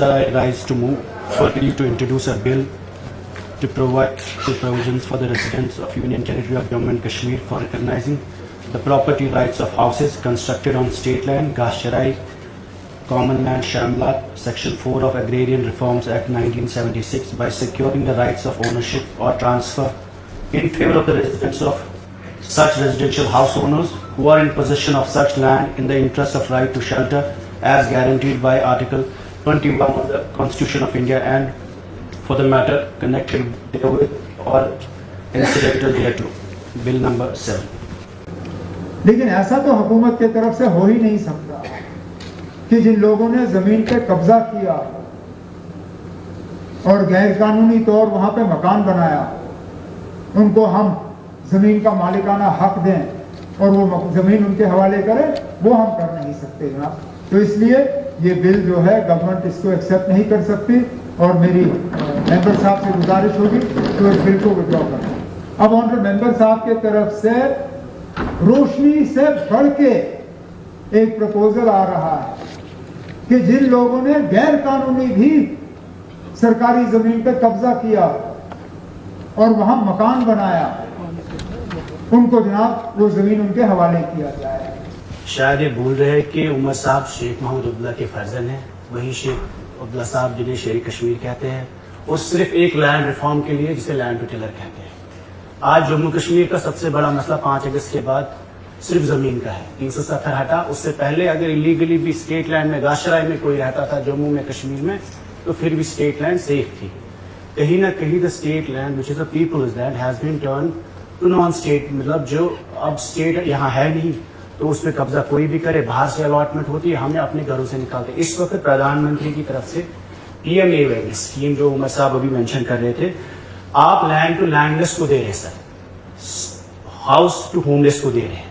sir, I rise to move for you to introduce a bill to provide the provisions for the residents of Union Territory of Jammu and Kashmir for recognizing the property rights of houses constructed on state land, Gashcharai, Common Land, Shamlat, Section 4 of Agrarian Reforms Act 1976 by securing the rights of ownership or transfer in favor of the residents of such residential house owners who are in possession of such land in the interest of right to shelter as guaranteed by Article 21 of the Constitution of India and for the matter connected therewith or incidental thereto. Bill number 7. लेकिन ऐसा तो हुकूमत की तरफ से हो ही नहीं सकता कि जिन लोगों ने जमीन पे कब्जा किया और गैर कानूनी तौर वहां पे मकान बनाया उनको हम जमीन का मालिकाना हक दें और वो जमीन उनके हवाले करें, वो हम कर नहीं सकते जनाब। तो इसलिए ये बिल जो है गवर्नमेंट इसको एक्सेप्ट नहीं कर सकती और मेरी मेंबर साहब से गुजारिश होगी तो इस बिल को विड्रॉ करें। अब ऑनरेबल मेंबर साहब की तरफ से रोशनी से बढ़ के एक प्रपोजल आ रहा है कि जिन लोगों ने गैर कानूनी भी सरकारी जमीन पर कब्जा किया और वहां मकान बनाया उनको जनाब वो जमीन उनके हवाले किया जाए। शायद ये भूल रहे हैं कि उमर साहब शेख महमूद अब्दुल्ला के फर्जन हैं। वही शेख अब्दुल्ला साहब जिन्हें शेर कश्मीर कहते हैं, वो सिर्फ एक लैंड रिफॉर्म के लिए जिसे लैंड टू टिलर कहते हैं। आज जम्मू कश्मीर का सबसे बड़ा मसला 5 अगस्त के बाद सिर्फ जमीन का है। 370 हटा, उससे पहले अगर इलीगली भी स्टेट लैंड में गाशराई में कोई रहता था जम्मू में कश्मीर में तो फिर भी स्टेट लैंड सेफ थी। कहीं ना कहीं the state land which is a people's land has been turn to non state, मतलब जो अब स्टेट यहाँ है नहीं तो उस पर कब्जा कोई भी करे, बाहर से अलॉटमेंट होती है, हमें अपने घरों से निकालते। इस वक्त प्रधानमंत्री की तरफ से PMAY स्कीम जो उमर साहब अभी मेंशन कर रहे थे, आप लैंड टू लैंडलेस को दे रहे सर, हाउस टू होमलेस को दे रहे हैं।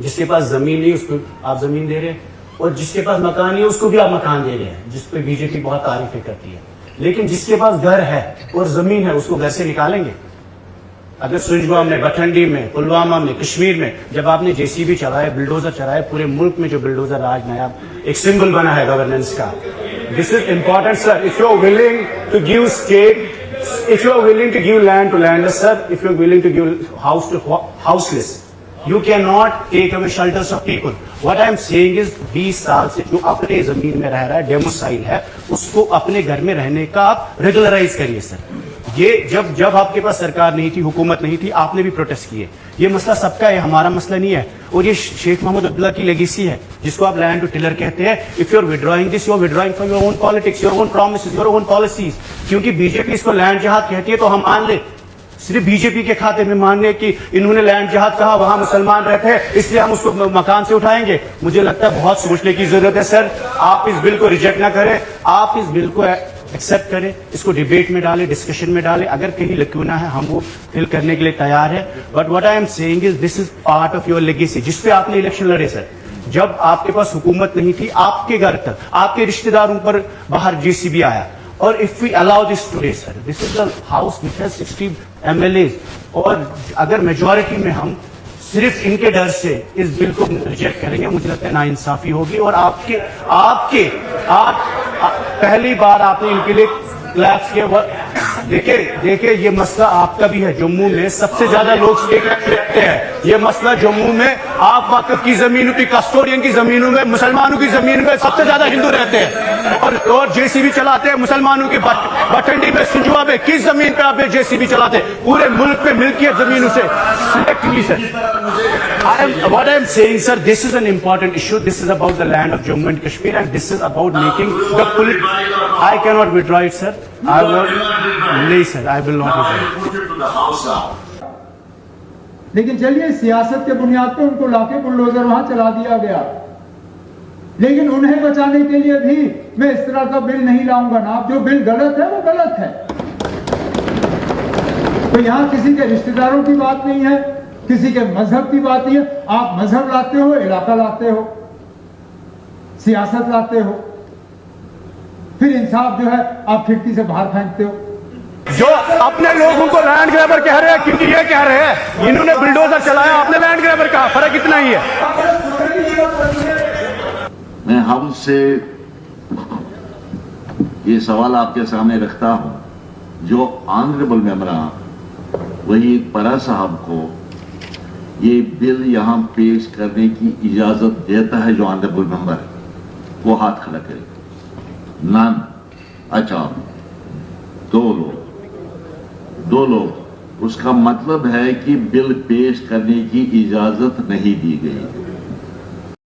जिसके पास जमीन नहीं उसको आप जमीन दे रहे हैं और जिसके पास मकान नहीं उसको भी आप मकान दे रहे हैं, जिस पे बीजेपी बहुत तारीफें करती है। लेकिन जिसके पास घर है और जमीन है उसको घर से निकालेंगे? अगर सुरजवाम में, बठंडी में, पुलवामा में, कश्मीर में जब आपने JCB चलाए, बुलडोजर चलाए, पूरे मुल्क में जो बुलडोजर राज नायाब एक सिंबल बना है गवर्नेंस का। This is important sir, if you are willing to give state, if you are willing to give land to landless sir, if you are willing to give house to houseless, you cannot take away shelters of people. What I am saying is 20 साल से जो अपने जमीन में रह रहा है, demoiselle है, उसको अपने घर में रहने का आप रेगुलराइज करिए सर। ये जब आपके पास सरकार नहीं थी, हुकूमत नहीं थी, आपने भी प्रोटेस्ट किए। ये मसला सबका है, हमारा मसला नहीं है। और ये शेख महमूद अब्दुल्ला की लेगेसी है जिसको आप लैंड टू टिलर कहते हैं। If you are withdrawing this, you are withdrawing for your own politics, your own promises, your own policies. क्योंकि बीजेपी इसको लैंड जहाद कहती है तो हम मान ले, सिर्फ बीजेपी के खाते में मानने कि इन्होंने लैंड जहाद कहा, वहां मुसलमान रहते हैं इसलिए हम उसको मकान से उठाएंगे। मुझे लगता है बहुत सोचने की जरूरत है सर। आप इस बिल को रिजेक्ट ना करें, आप इस बिल को एक्सेप्ट करें, इसको डिबेट में डालें, डिस्कशन में डालें। अगर कहीं लक्यूना है हम वो फिल करने के लिए तैयार है। But what I am saying is this is part of your legacy, जिस पे आपने इलेक्शन लड़े सर। जब आपके पास हुकूमत नहीं थी, आपके घर तक, आपके रिश्तेदारों पर बाहर JCB आया। और if we allow this today sir, this is the house which has 60 MLAs, और अगर मेजॉरिटी में हम सिर्फ इनके डर से इस बिल को रिजेक्ट करेंगे, मुझे लगता है नाइंसाफी होगी। और आप पहली बार आपने इनके लिए क्लैप्स किया। देखिए ये मसला आपका भी है। जम्मू में सबसे ज्यादा लोग स्टेट लैंड रहते हैं। ये मसला जम्मू में आप वक्फ की जमीनों की, कस्टोडियन की जमीनों में, मुसलमानों की जमीन में सबसे ज्यादा हिंदू रहते हैं और JCB चलाते हैं मुसलमानों की। बठंडी में, सुंजवा में किस जमीन पे आप JCB चलाते हैं? पूरे मुल्क पे मिल्कियत जमीनों से selectively sir. What I am saying sir, this is an important issue. This is about the land of Jammu and Kashmir and this is about making the I cannot withdraw it sir. I will नहीं sir, I will not withdraw it. लेकिन चलिए सियासत के बुनियाद पे उनको लाके bulldozer वहां चला दिया गया, लेकिन उन्हें बचाने के लिए भी मैं इस तरह का बिल नहीं लाऊंगा ना। जो बिल गलत है वो गलत है। तो यहां किसी के रिश्तेदारों की बात नहीं है, किसी के मजहब की बात नहीं है। आप मजहब लाते हो, इलाका लाते हो, सियासत लाते हो, फिर इंसाफ जो है आप खिड़की से बाहर फेंकते हो। जो अपने लोगों को लैंड ग्रैबर कह रहे हैं, क्योंकि ये कह रहे हैं इन्होंने बुलडोजर चलाया, आपने लैंड ग्रैबर कहा, फर्क इतना ही है। मैं हमसे یہ سوال آپ کے سامنے رکھتا ہوں، جو آنریبل ممبران وحید پرا صاحب کو یہ بل یہاں پیش کرنے کی اجازت دیتا ہے، جو آنریبل ممبر ہے وہ ہاتھ کھڑا کرے. نان. اچھا، دو لوگ. اس کا مطلب ہے کہ بل پیش کرنے کی اجازت نہیں دی گئی.